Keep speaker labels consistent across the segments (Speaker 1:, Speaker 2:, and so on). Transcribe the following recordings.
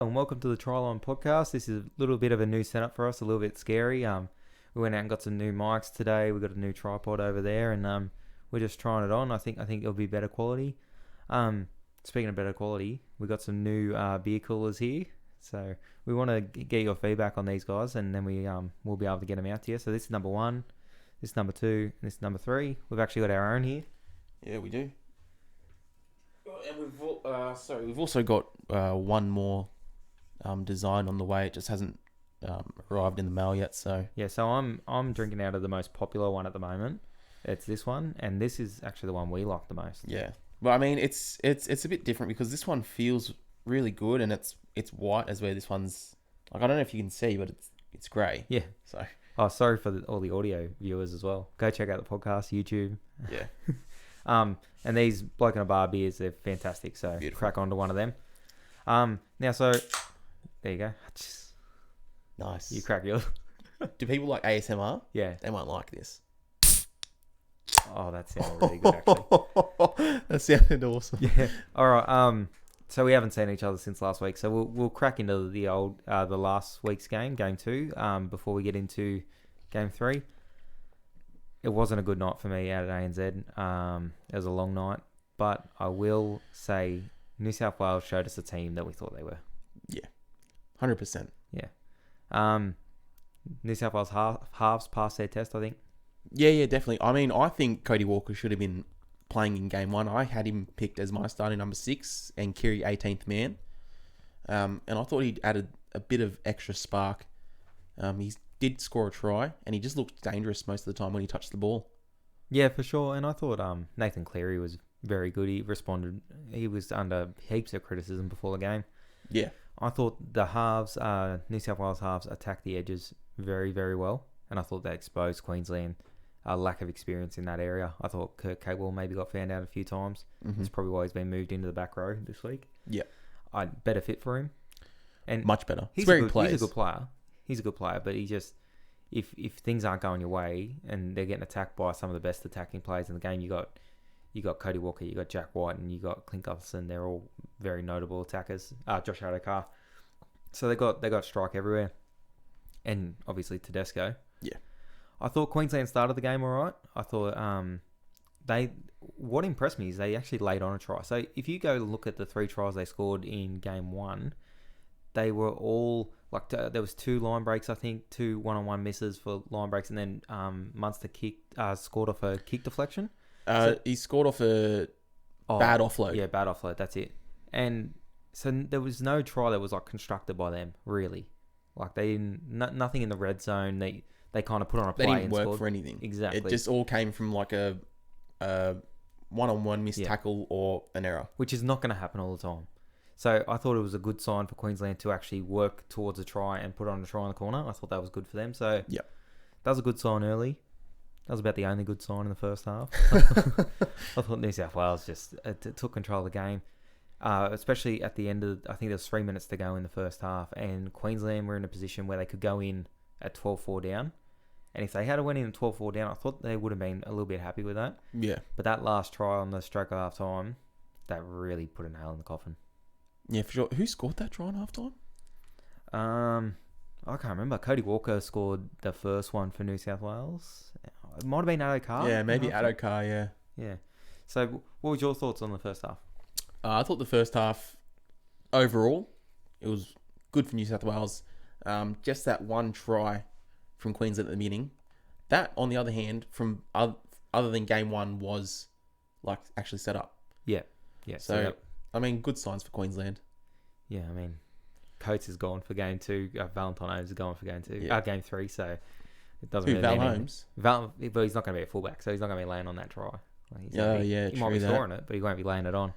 Speaker 1: And welcome to the Tryline podcast. This is a little bit of a new setup for us, a little bit scary. We went out and got some new mics today. We got a new tripod over there, and we're just trying it on. I think it'll be better quality. Speaking of better quality, we got some new beer coolers here, so we want to get your feedback on these guys, and then we'll be able to get them out to you. So this is number 1, this is number 2, and this is number 3. We've actually got our own here.
Speaker 2: Yeah, we do. And we've also got one more design on the way. It just hasn't arrived in the mail yet. So
Speaker 1: yeah, so I'm drinking out of the most popular one at the moment. It's this one, and this is actually the one we like the most.
Speaker 2: yeah, but I mean it's a bit different because this one feels really good and it's white as where this one's like I don't know if you can see, but it's grey.
Speaker 1: Yeah.
Speaker 2: So
Speaker 1: oh, sorry for all the audio viewers as well. Go check out the podcast, YouTube.
Speaker 2: yeah.
Speaker 1: And these Bloke in a Bar beers, they're fantastic. So
Speaker 2: Beautiful.
Speaker 1: Crack on to one of them. Now, so there you go.
Speaker 2: Nice.
Speaker 1: You crack yours.
Speaker 2: Do people like ASMR?
Speaker 1: Yeah.
Speaker 2: They won't like this.
Speaker 1: Oh, that sounded really good, actually.
Speaker 2: That sounded awesome.
Speaker 1: Yeah. All right. So we haven't seen each other since last week. So we'll crack into the last week's game 2. Before we get into game 3. It wasn't a good night for me out at ANZ. It was a long night, but I will say New South Wales showed us a team that we thought they were.
Speaker 2: Yeah, 100%.
Speaker 1: Yeah. New South Wales halves passed their test, I think.
Speaker 2: Yeah, definitely. I mean, I think Cody Walker should have been playing in game 1. I had him picked as my starting number 6 and Kiri 18th man. And I thought he'd added a bit of extra spark. He did score a try, and he just looked dangerous most of the time when he touched the ball.
Speaker 1: Yeah, for sure. And I thought Nathan Cleary was very good. He responded. He was under heaps of criticism before the game.
Speaker 2: Yeah.
Speaker 1: I thought the halves, New South Wales halves, attacked the edges very, very well. And I thought that exposed Queensland lack of experience in that area. I thought Kurt Capewell maybe got found out a few times.
Speaker 2: Mm-hmm.
Speaker 1: That's probably why he's been moved into the back row this week.
Speaker 2: Yeah.
Speaker 1: Better fit for him. And
Speaker 2: much better.
Speaker 1: He's
Speaker 2: where
Speaker 1: a
Speaker 2: he
Speaker 1: good,
Speaker 2: plays.
Speaker 1: He's a good player. He's a good player, but he just... If things aren't going your way and they're getting attacked by some of the best attacking players in the game, you got Cody Walker, you got Jack White, and you got Clint Gutherson. They're all very notable attackers. Josh Adokar. So they got strike everywhere, and obviously Tedesco.
Speaker 2: Yeah.
Speaker 1: I thought Queensland started the game all right. I thought what impressed me is they actually laid on a try. So if you go look at the 3 tries they scored in game 1, they were all like there was 2 line breaks, I think, 2 one-on-one misses for line breaks, and then Munster scored off a kick deflection.
Speaker 2: He scored off a bad offload.
Speaker 1: Yeah, bad offload. That's it. And so there was no try that was like constructed by them, really. Like they didn't nothing in the red zone. They kind of put on a play.
Speaker 2: They didn't
Speaker 1: and
Speaker 2: work
Speaker 1: scored.
Speaker 2: for anything.
Speaker 1: Exactly.
Speaker 2: It just all came from like a one-on-one missed tackle or an error,
Speaker 1: which is not going to happen all the time. So I thought it was a good sign for Queensland to actually work towards a try and put on a try in the corner. I thought that was good for them. So
Speaker 2: yeah,
Speaker 1: that was a good sign early. That was about the only good sign in the first half. I thought New South Wales just took control of the game, especially at the end of, I think there was 3 minutes to go in the first half, and Queensland were in a position where they could go in at 12-4 down. And if they had went in at 12-4 down, I thought they would have been a little bit happy with that.
Speaker 2: Yeah.
Speaker 1: But that last try on the stroke of half time, that really put a nail in the coffin.
Speaker 2: Yeah, for sure. Who scored that try in halftime?
Speaker 1: I can't remember. Cody Walker scored the first one for New South Wales. It might have been Adokar.
Speaker 2: Yeah, maybe Adokar, yeah.
Speaker 1: Yeah. So what was your thoughts on the first half?
Speaker 2: I thought the first half, overall, it was good for New South Wales. Just that one try from Queensland at the beginning. That, on the other hand, from other than game 1, was like actually set up.
Speaker 1: Yeah. Yeah.
Speaker 2: So, I mean, good signs for Queensland.
Speaker 1: Yeah, I mean, Coates is gone for game 2. Valentine Holmes is gone for game 2.
Speaker 2: Yeah.
Speaker 1: Game 3, so it doesn't
Speaker 2: Who,
Speaker 1: really
Speaker 2: Val
Speaker 1: mean
Speaker 2: Holmes?
Speaker 1: but he's not going to be a fullback, so he's not going to be laying on that try. Like, he might be
Speaker 2: true
Speaker 1: scoring it, but he won't be laying it on.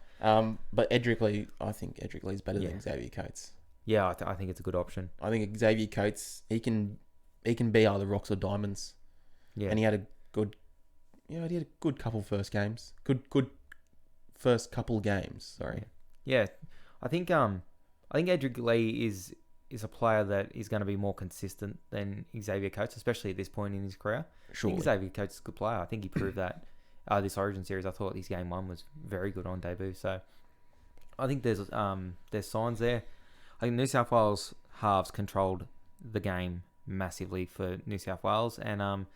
Speaker 2: But Edric Lee, I think Edric Lee's better than Xavier Coates.
Speaker 1: Yeah, I think it's a good option.
Speaker 2: I think Xavier Coates, he can be either rocks or diamonds.
Speaker 1: Yeah,
Speaker 2: and he had a good couple first games. Good first couple games. Sorry.
Speaker 1: Yeah, I think Edric Lee is a player that is going to be more consistent than Xavier Coates, especially at this point in his career.
Speaker 2: Sure.
Speaker 1: I think Xavier Coates is a good player. I think he proved that this Origin series. I thought his game 1 was very good on debut. So I think there's signs there. think New South Wales halves controlled the game massively for New South Wales, and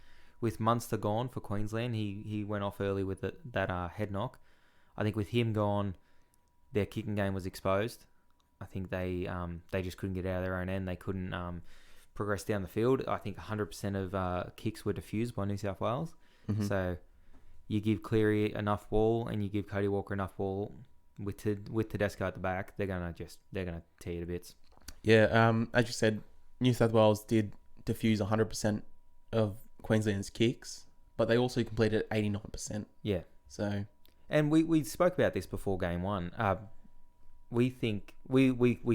Speaker 1: with Munster gone for Queensland, he went off early with that head knock. I think with him gone, their kicking game was exposed. I think they just couldn't get out of their own end. They couldn't progress down the field. I think 100% of kicks were diffused by New South Wales.
Speaker 2: Mm-hmm.
Speaker 1: So you give Cleary enough ball and you give Cody Walker enough ball with Tedesco at the back, they're gonna tear you to bits.
Speaker 2: Yeah, as you said, New South Wales did diffuse 100% of Queensland's kicks, but they also completed 89%.
Speaker 1: Yeah.
Speaker 2: So,
Speaker 1: and we spoke about this before game one. We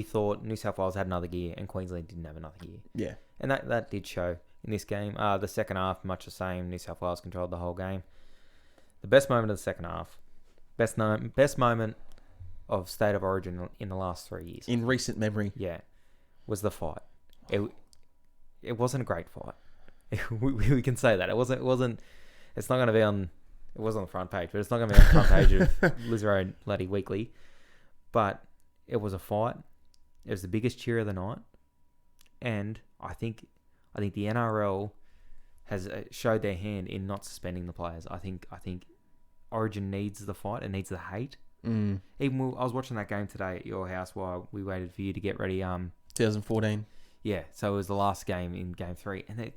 Speaker 1: thought New South Wales had another gear and Queensland didn't have another gear.
Speaker 2: yeah.
Speaker 1: And that did show in this game. The second half, much the same. New South Wales controlled the whole game. The best moment of the second half, best moment of State of Origin in the last 3 years.
Speaker 2: In recent memory.
Speaker 1: Yeah, was the fight. It wasn't a great fight. we can say that. It wasn't. It's not going to be on. It was on the front page, but it's not going to be on the front page of Liz Road Laddie Weekly. But it was a fight. It was the biggest cheer of the night, and I think the NRL has showed their hand in not suspending the players. I think Origin needs the fight and needs the hate.
Speaker 2: Mm.
Speaker 1: Even I was watching that game today at your house while we waited for you to get ready.
Speaker 2: 2014.
Speaker 1: Yeah, so it was the last game in Game 3, and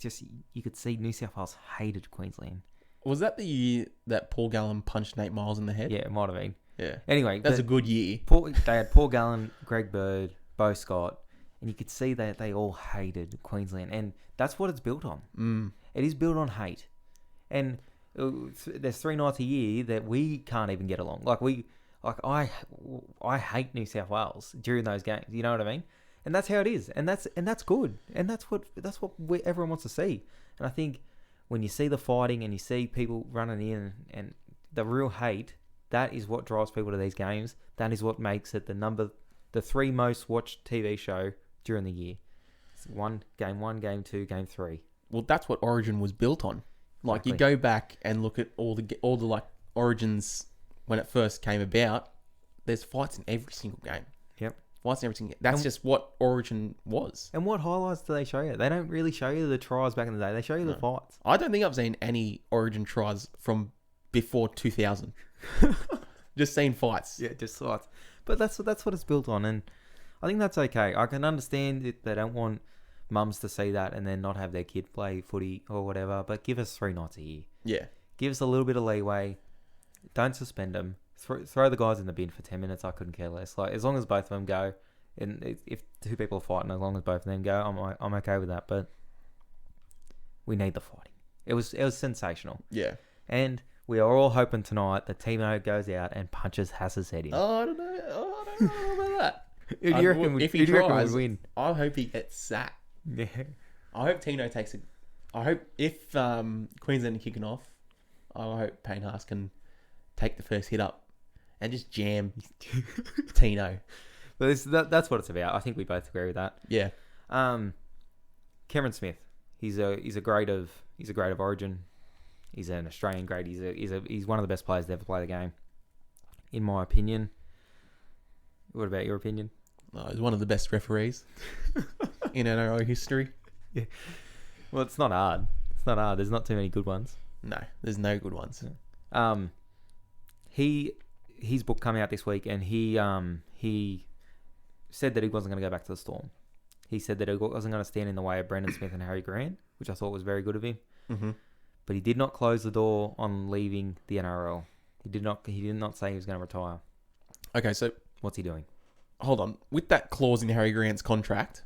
Speaker 1: you could see New South Wales hated Queensland.
Speaker 2: Was that the year that Paul Gallen punched Nate Miles in the head?
Speaker 1: Yeah, it might have been.
Speaker 2: Yeah.
Speaker 1: Anyway,
Speaker 2: that's a good year.
Speaker 1: They had Paul Gallen, Greg Bird, Bo Scott, and you could see that they all hated Queensland, and that's what it's built on.
Speaker 2: Mm.
Speaker 1: It is built on hate, and there's 3 nights a year that we can't even get along. I hate New South Wales during those games. You know what I mean? And that's how it is, and that's good, and that's what everyone wants to see. And I think when you see the fighting and you see people running in and the real hate, that is what drives people to these games. That is what makes it the 3 most watched TV show during the year. It's game 1, game 2, game 3.
Speaker 2: Well, that's what Origin was built on. Like,
Speaker 1: Exactly.
Speaker 2: you go back and look at all the like Origins when it first came about. There's fights in every single game.
Speaker 1: Yep.
Speaker 2: Fights in every single game. That's just what Origin was.
Speaker 1: And what highlights do they show you? They don't really show you the tries back in the day. They show you the fights.
Speaker 2: I don't think I've seen any Origin tries from before 2000. Just seen fights.
Speaker 1: Yeah, just fights. But that's what it's built on, and I think that's okay. I can understand that they don't want mums to see that and then not have their kid play footy or whatever, but give us 3 nights a year.
Speaker 2: Yeah.
Speaker 1: Give us a little bit of leeway. Don't suspend them. Throw the guys in the bin for 10 minutes. I couldn't care less. Like, as long as both of them go, and if 2 people are fighting, as long as both of them go, I'm okay with that. But we need the fighting. It was sensational.
Speaker 2: Yeah.
Speaker 1: And we are all hoping tonight that Timo goes out and punches Hass's head in.
Speaker 2: Oh, I don't know about that.
Speaker 1: Who do you reckon
Speaker 2: if he tries,
Speaker 1: would win?
Speaker 2: I hope he gets sacked.
Speaker 1: Yeah.
Speaker 2: I hope Tino takes it. I hope if Queensland are kicking off, I hope Payne Haas can take the first hit up and just jam Tino.
Speaker 1: But that's what it's about. I think we both agree with that.
Speaker 2: Yeah.
Speaker 1: Cameron Smith, he's a great of Origin. He's an Australian great. He's one of the best players to ever play the game, in my opinion. What about your opinion?
Speaker 2: He's one of the best referees in NRL history.
Speaker 1: Yeah. Well, it's not hard. There's not too many good ones.
Speaker 2: No, there's no good ones.
Speaker 1: His book coming out this week, and he said that he wasn't going to go back to the Storm. He said that he wasn't going to stand in the way of Brendan Smith and Harry Grant, which I thought was very good of him.
Speaker 2: Mm-hmm.
Speaker 1: But he did not close the door on leaving the NRL. He did not say he was going to retire.
Speaker 2: Okay, so
Speaker 1: What's he doing?
Speaker 2: hold on. With that clause in Harry Grant's contract,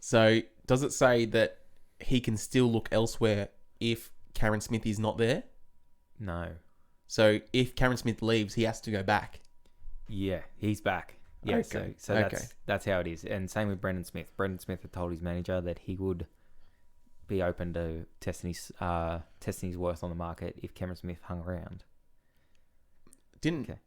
Speaker 2: so does it say that he can still look elsewhere if Cameron Smith is not there?
Speaker 1: No.
Speaker 2: So if Cameron Smith leaves, he has to go back.
Speaker 1: Yeah, he's back. Yeah,
Speaker 2: Okay.
Speaker 1: so that's how it is. And same with Brendan Smith. Brendan Smith had told his manager that he would be open to testing his worth on the market if Cameron Smith hung around.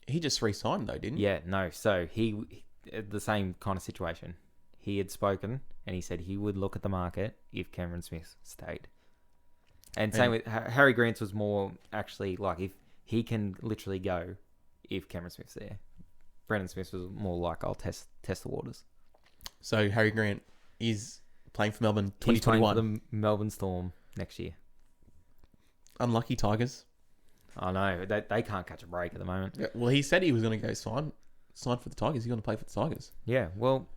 Speaker 2: He just re-signed though, didn't he?
Speaker 1: Yeah, no. So he the same kind of situation. He had spoken and he said he would look at the market if Cameron Smith stayed. And same with Harry Grant's was more actually like if he can literally go if Cameron Smith's there. Brendan Smith was more like I'll test the waters.
Speaker 2: So Harry Grant is playing for Melbourne
Speaker 1: He's playing
Speaker 2: 2021.
Speaker 1: for the Melbourne Storm next year.
Speaker 2: Unlucky Tigers.
Speaker 1: I know they can't catch a break at the moment.
Speaker 2: Yeah, well, he said he was going to go sign for the Tigers. He's going to play for the Tigers.
Speaker 1: Yeah, well,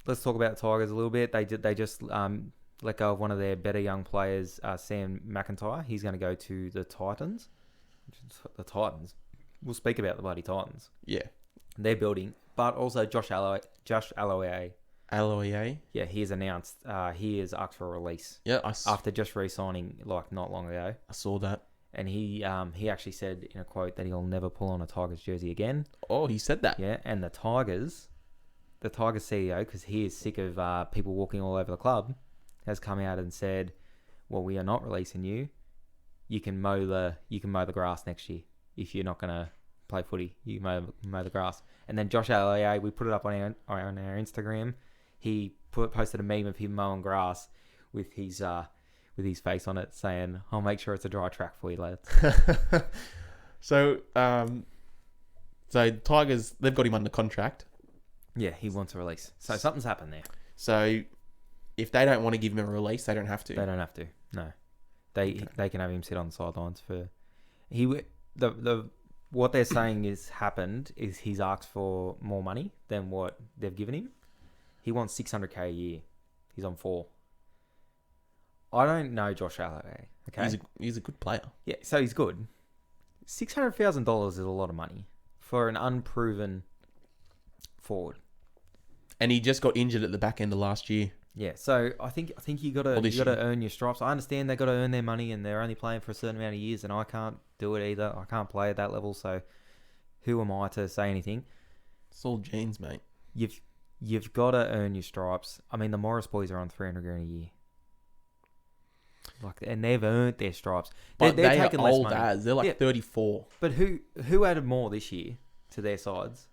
Speaker 1: let's talk about the Tigers a little bit. They just let go of one of their better young players, Sam McIntyre. He's going to go to the Titans. The Titans. We'll speak about the bloody Titans.
Speaker 2: Yeah.
Speaker 1: They're building, but also Josh Aloiai.
Speaker 2: Aloiai.
Speaker 1: Yeah, he has announced he is asked for a release
Speaker 2: Yeah,
Speaker 1: after just re-signing like not long ago.
Speaker 2: I saw that.
Speaker 1: And he actually said in a quote that he'll never pull on a Tigers jersey again.
Speaker 2: Oh, he said that.
Speaker 1: Yeah, and the Tigers CEO, because he is sick of people walking all over the club, has come out and said, "Well, we are not releasing you. You can mow the grass next year if you're not gonna play footy. You mow the grass." And then Josh Aloiai, we put it up on our Instagram. He posted a meme of him mowing grass with his face on it, saying, "I'll make sure it's a dry track for you, lads."
Speaker 2: So Tigers, they've got him under contract.
Speaker 1: Yeah, he wants a release. So something's happened there.
Speaker 2: So if they don't want to give him a release, they don't have to.
Speaker 1: They don't have to. No, they can have him sit on the sidelines for. What they're saying is happened is he's asked for more money than what they've given him. He wants $600K a year. He's on 4. I don't know Josh Aloiai. Okay,
Speaker 2: He's a good player.
Speaker 1: yeah, so he's good. $600,000 is a lot of money for an unproven forward.
Speaker 2: And he just got injured at the back end of last year.
Speaker 1: Yeah, so I think you gotta earn your stripes. I understand they gotta earn their money, and they're only playing for a certain amount of years, and I can't do it either. I can't play at that level, so who am I to say anything?
Speaker 2: It's all genes, mate.
Speaker 1: You've gotta earn your stripes. I mean, the Morris boys are on $300,000 a year, and they've earned their stripes.
Speaker 2: But
Speaker 1: they're
Speaker 2: they
Speaker 1: taking
Speaker 2: are
Speaker 1: less
Speaker 2: old
Speaker 1: money.
Speaker 2: as. They're like
Speaker 1: Yeah.
Speaker 2: 34.
Speaker 1: But who added more this year to their sides?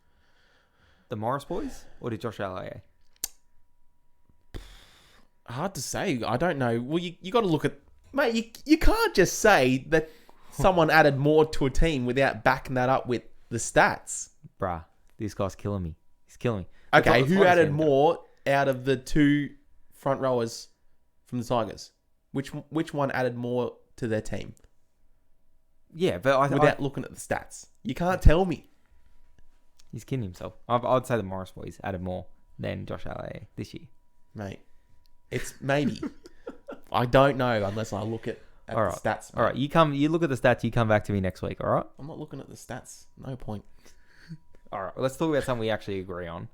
Speaker 1: The Morris boys or did Josh Aloiai?
Speaker 2: Hard to say. I don't know. Well, you got to look at... Mate, you can't just say that someone added more to a team without backing that up with the stats.
Speaker 1: Bruh, this guy's killing me. He's killing me.
Speaker 2: Okay, who added more out of the 2 front rowers from the Tigers? Which one added more to their team?
Speaker 1: Yeah, but
Speaker 2: Without looking at the stats. You can't tell me.
Speaker 1: he's kidding himself. I'd say the Morris boys added more than Josh Aloiai this year.
Speaker 2: Mate, it's maybe. I don't know unless I look at the stats. Mate.
Speaker 1: All right, you look at the stats, you come back to me next week, all right?
Speaker 2: I'm not looking at the stats. No point.
Speaker 1: All right, let's talk about something we actually agree on.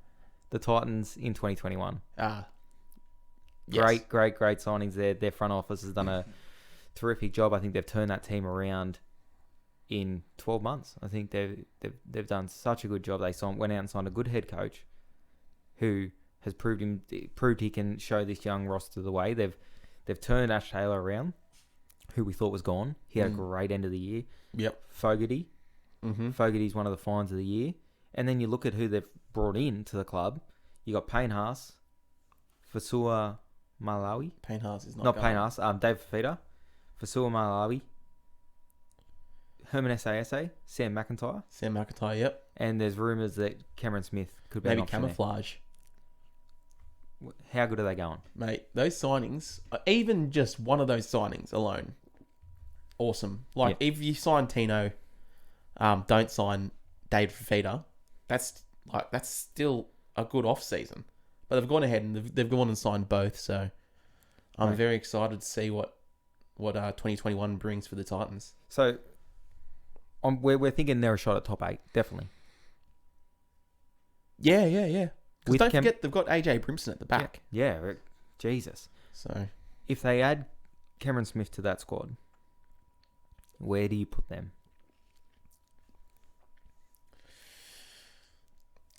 Speaker 1: The Titans in 2021.
Speaker 2: Yes.
Speaker 1: Great signings there. Their front office has done a terrific job. I think they've turned that team around in 12 months. I think they've done such a good job. They went out and signed a good head coach who has proved he can show this young roster the way. They've turned Ash Taylor around, who we thought was gone. He had a great end of the year.
Speaker 2: Yep.
Speaker 1: Fogarty.
Speaker 2: Mm-hmm.
Speaker 1: Fogarty's one of the finds of the year. And then you look at who they've brought in to the club. You got Payne Haas, Fasua Malawi.
Speaker 2: Payne Haas is
Speaker 1: Not Payne Haas. Dave Fafita, Fasua Malawi, Herman Sasa, Sam McIntyre.
Speaker 2: Yep.
Speaker 1: And there's rumours that Cameron Smith could be an
Speaker 2: Maybe
Speaker 1: option
Speaker 2: camouflage.
Speaker 1: there. How good are they going?
Speaker 2: Mate, those signings, even just one of those signings alone, awesome. Like, if you sign Tino, don't sign Dave Fafita, that's still a good off-season. But they've gone ahead and they've gone and signed both, so I'm very excited to see what 2021 brings for the Titans.
Speaker 1: So we're thinking they're a shot at top 8, definitely.
Speaker 2: Yeah. Because don't forget, they've got AJ Brimson at the back.
Speaker 1: Yeah, Jesus.
Speaker 2: So
Speaker 1: if they add Cameron Smith to that squad, where do you put them?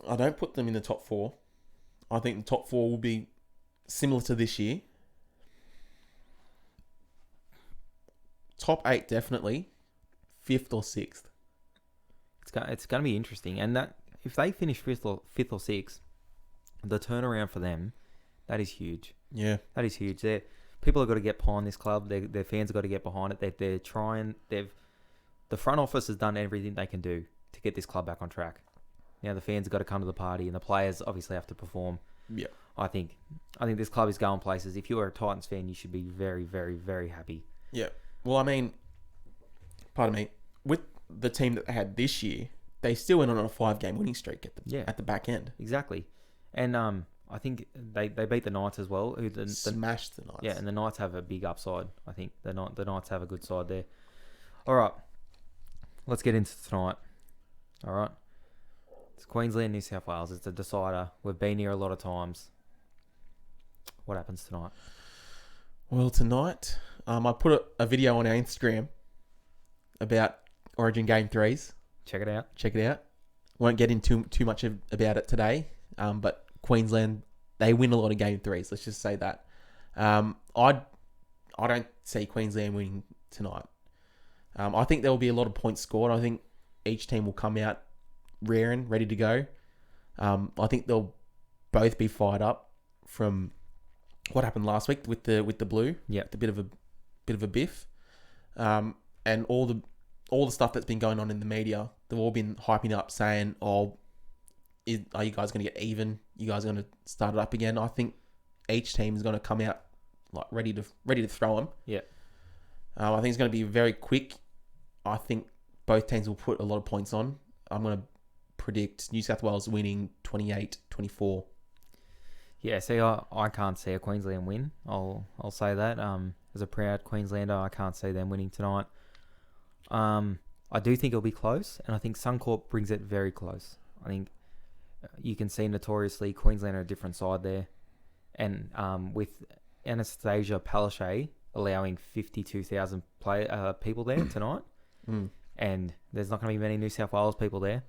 Speaker 2: I don't put them in the top 4. I think the top 4 will be similar to this year. Top 8 definitely. 5th or 6th.
Speaker 1: It's going to be interesting, and that if they finish 5th or 6th, the turnaround for them, that is huge.
Speaker 2: Yeah,
Speaker 1: that is huge. People have got to get behind this club. Their fans have got to get behind it. They're trying. The front office has done everything they can do to get this club back on track. Now the fans have got to come to the party, and the players obviously have to perform.
Speaker 2: Yeah.
Speaker 1: I think this club is going places. If you're a Titans fan, you should be very, very, very happy.
Speaker 2: Yeah. Well, I mean, pardon me, with the team that they had this year, they still went on a 5-game winning streak at the back end.
Speaker 1: Exactly. And I think they beat the Knights as well.
Speaker 2: Smashed the Knights.
Speaker 1: Yeah, and the Knights have a big upside. I think the Knights have a good side there. All right, let's get into tonight. All right, it's Queensland, New South Wales. It's a decider. We've been here a lot of times. What happens tonight?
Speaker 2: Well, tonight, I put a video on our Instagram about Origin Game 3s.
Speaker 1: Check it out.
Speaker 2: Won't get into too much about it today, but Queensland, they win a lot of Game 3s. Let's just say that. I don't see Queensland winning tonight. I think there will be a lot of points scored. I think each team will come out raring, ready to go. I think they'll both be fired up from what happened last week with the blue.
Speaker 1: Yeah,
Speaker 2: a bit of a biff, and all the stuff that's been going on in the media. They've all been hyping up, saying, "Oh, are you guys going to get even? You guys are going to start it up again?" I think each team is going to come out like ready to throw them.
Speaker 1: Yeah.
Speaker 2: I think it's going to be very quick. I think both teams will put a lot of points on. I'm going to predict New South Wales winning 28-24.
Speaker 1: Yeah, see, I can't see a Queensland win. I'll say that. As a proud Queenslander, I can't see them winning tonight. I do think it'll be close, and I think Suncorp brings it very close. I think you can see notoriously Queensland are a different side there, and with Anastasia Palaszczuk allowing 52,000 people there tonight, and there's not going to be many New South Wales people there.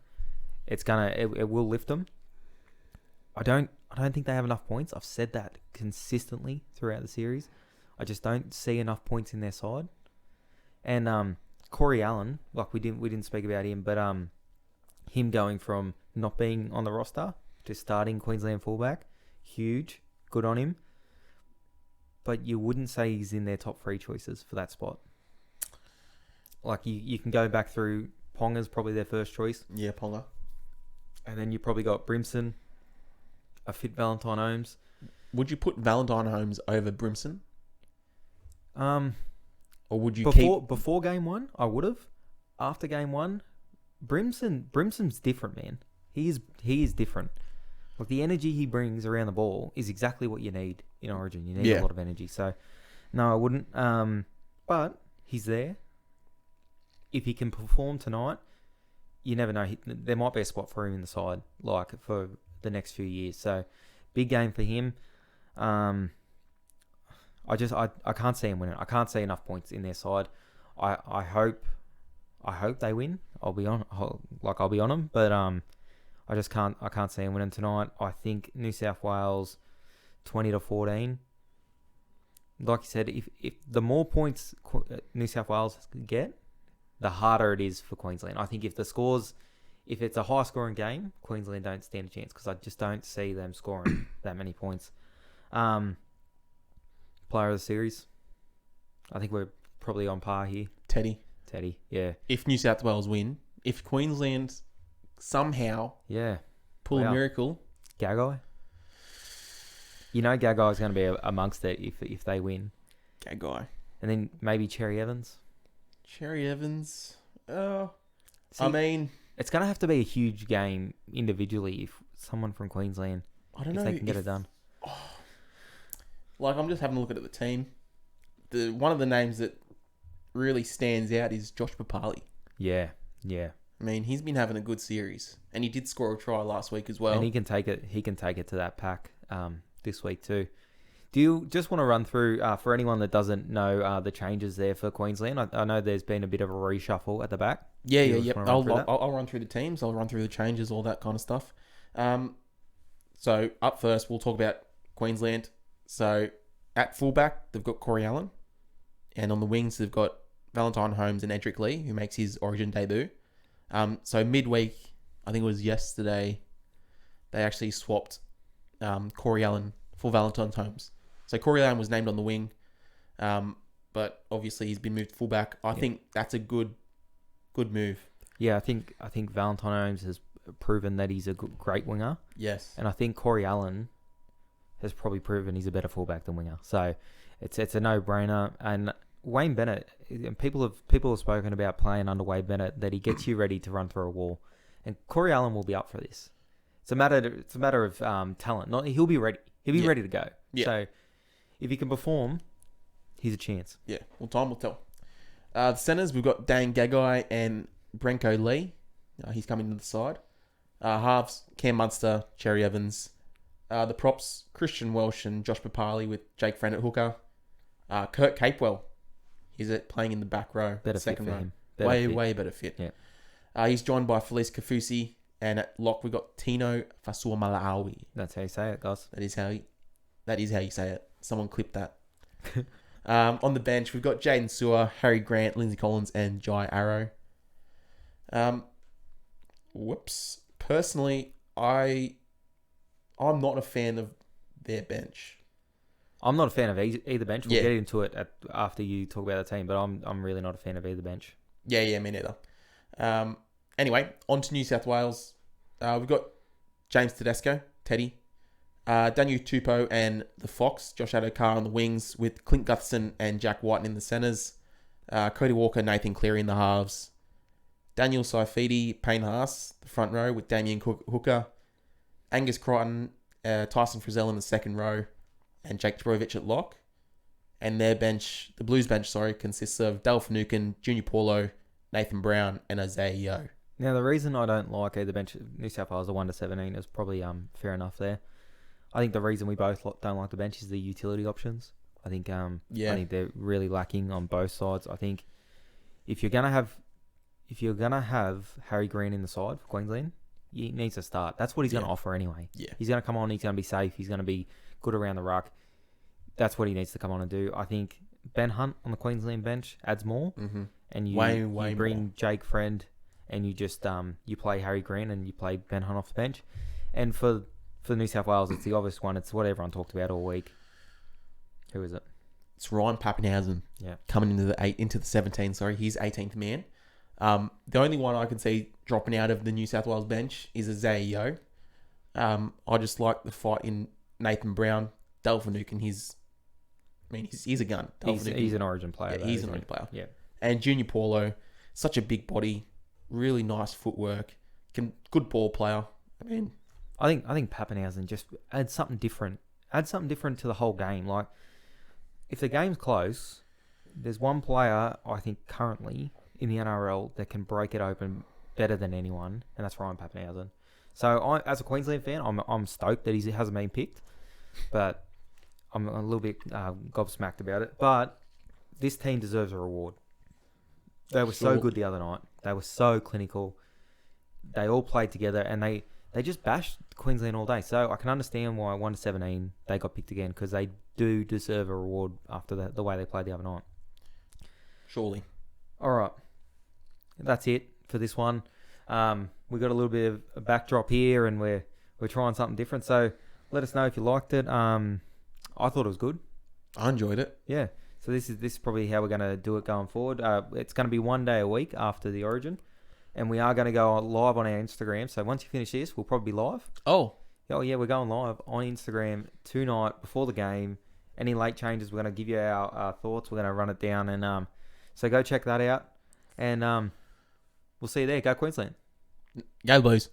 Speaker 1: It will lift them. I don't think they have enough points. I've said that consistently throughout the series. I just don't see enough points in their side. And Corey Allen, like we didn't speak about him, but him going from not being on the roster to starting Queensland fullback, huge, good on him. But you wouldn't say he's in their top 3 choices for that spot. Like you can go back through Ponga's probably their first choice.
Speaker 2: Yeah, Ponga.
Speaker 1: And then you probably got Brimson, a fit Valentine Holmes.
Speaker 2: Would you put Valentine Holmes over Brimson? Or would you
Speaker 1: before game 1? I would have. After game 1, Brimson's different, man. He is different. Like the energy he brings around the ball is exactly what you need in Origin. You need a lot of energy. So, no, I wouldn't. But he's there. If he can perform tonight, you never know. There might be a spot for him in the side, like for the next few years. So, big game for him. I can't see him winning. I can't see enough points in their side. I hope they win. I'll be on them, but I can't see him winning tonight. I think New South Wales 20-14. Like you said, if the more points New South Wales get, the harder it is for Queensland. I think if it's a high scoring game, Queensland don't stand a chance because I just don't see them scoring that many points. Player of the series, I think we're probably on par here.
Speaker 2: Teddy,
Speaker 1: yeah.
Speaker 2: If New South Wales win, if Queensland somehow pull a miracle,
Speaker 1: Gagai. You know Gagai's going to be amongst it if they win.
Speaker 2: Gagai.
Speaker 1: And then maybe Cherry Evans.
Speaker 2: I mean,
Speaker 1: it's going to have to be a huge game individually if someone from Queensland,
Speaker 2: I don't know
Speaker 1: if they can get it done.
Speaker 2: Like, I'm just having a look at the team. One of the names that really stands out is Josh Papali.
Speaker 1: Yeah.
Speaker 2: I mean, he's been having a good series, and he did score a try last week as well.
Speaker 1: And he can take it. He can take it to that pack this week too. Do you just want to run through for anyone that doesn't know the changes there for Queensland? I know there's been a bit of a reshuffle at the back.
Speaker 2: Yeah. I'll run through the teams. I'll run through the changes, all that kind of stuff. So up first, we'll talk about Queensland. So at fullback, they've got Corey Allen, and on the wings, they've got Valentine Holmes and Edric Lee, who makes his Origin debut. So midweek, I think it was yesterday, they actually swapped Corey Allen for Valentine Holmes. So Corey Allen was named on the wing, but obviously he's been moved to fullback. I think that's a good move.
Speaker 1: Yeah, I think Valentine Holmes has proven that he's a great winger.
Speaker 2: Yes.
Speaker 1: And I think Corey Allen has probably proven he's a better fullback than winger. So it's a no-brainer. And Wayne Bennett, people have spoken about playing under Wayne Bennett, that he gets you ready to run through a wall. And Corey Allen will be up for this. It's a matter of talent. He'll be ready. He'll be ready to go.
Speaker 2: Yeah.
Speaker 1: So if he can perform, he's a chance.
Speaker 2: Yeah, well, time will tell. The centres, we've got Dan Gagai and Brenko Lee. He's coming to the side. Halves, Cam Munster, Cherry Evans. The props, Christian Welsh and Josh Papali with Jake Friend at hooker. Kurt Capewell, he's playing in the back row.
Speaker 1: Better
Speaker 2: second
Speaker 1: fit for
Speaker 2: row.
Speaker 1: him.
Speaker 2: Way better fit.
Speaker 1: Yeah.
Speaker 2: He's joined by Felice Kafusi. And at lock, we've got Tino Fasuamalawi.
Speaker 1: That's how you say it, guys.
Speaker 2: That is how you say it. Someone clip that. On the bench, we've got Jaden Sewer, Harry Grant, Lindsay Collins, and Jai Arrow. Personally, I'm not a fan of their bench.
Speaker 1: I'm not a fan of either bench. We'll
Speaker 2: Yeah.
Speaker 1: get into it after you talk about the team, but I'm really not a fan of either bench.
Speaker 2: Yeah, me neither. Anyway, on to New South Wales. We've got James Tedesco, Teddy, Daniel Tupou and the Fox, Josh Adokar on the wings with Clint Gutherson and Jack Whiten in the centres. Cody Walker, Nathan Cleary in the halves. Daniel Saifidi, Payne Haas, the front row with Damien Hooker. Angus Crichton, Tyson Frizzell in the second row, and Jake Dvorovich at lock. And their bench, the Blues bench, consists of Dale Finucane, Junior Paulo, Nathan Brown, and Isaiah Yeo.
Speaker 1: Now, the reason I don't like either bench, New South Wales, the 1-17, is probably fair enough there. I think the reason we both don't like the bench is the utility options. I think they're really lacking on both sides. I think if you're gonna have Harry Green in the side for Queensland, he needs to start. That's what he's gonna offer anyway.
Speaker 2: Yeah.
Speaker 1: He's gonna come on. He's gonna be safe. He's gonna be good around the ruck. That's what he needs to come on and do. I think Ben Hunt on the Queensland bench adds more.
Speaker 2: Mm-hmm.
Speaker 1: And you
Speaker 2: Way
Speaker 1: bring
Speaker 2: more.
Speaker 1: Jake Friend, and you just you play Harry Green and you play Ben Hunt off the bench. And for New South Wales, it's the obvious one. It's what everyone talked about all week. Who is it?
Speaker 2: It's Ryan Pappenhausen.
Speaker 1: Yeah.
Speaker 2: Coming into the 17. Sorry, he's 18th man. The only one I can see dropping out of the New South Wales bench is Isaiah Yeo. I just like the fight in Nathan Brown, Dale Finucane. He's a gun.
Speaker 1: He's an Origin player.
Speaker 2: Yeah, he's an Origin player.
Speaker 1: Yeah.
Speaker 2: And Junior Paulo, such a big body, really nice footwork, good ball player.
Speaker 1: I think Pappenhausen just adds something different. Adds something different to the whole game. Like, if the game's close, there's one player I think currently in the NRL that can break it open better than anyone, and that's Ryan Pappenhausen. So, as a Queensland fan, I'm stoked that he hasn't been picked, but I'm a little bit gobsmacked about it. But this team deserves a reward. They were so good the other night. They were so clinical. They all played together, and they just bashed Queensland all day. So I can understand why 1-17 they got picked again, because they do deserve a reward after the way they played the other night.
Speaker 2: Surely.
Speaker 1: All right, that's it for this one. We got a little bit of a backdrop here, and we're trying something different. So let us know if you liked it. I thought it was good.
Speaker 2: I enjoyed it.
Speaker 1: Yeah. So this is probably how we're going to do it going forward. It's going to be one day a week after the Origin, and we are going to go live on our Instagram. So once you finish this, we'll probably be live.
Speaker 2: Oh
Speaker 1: yeah, we're going live on Instagram tonight before the game. Any late changes, we're going to give you our thoughts. We're going to run it down, and so go check that out, and we'll see you there. Go Queensland.
Speaker 2: Go Blues.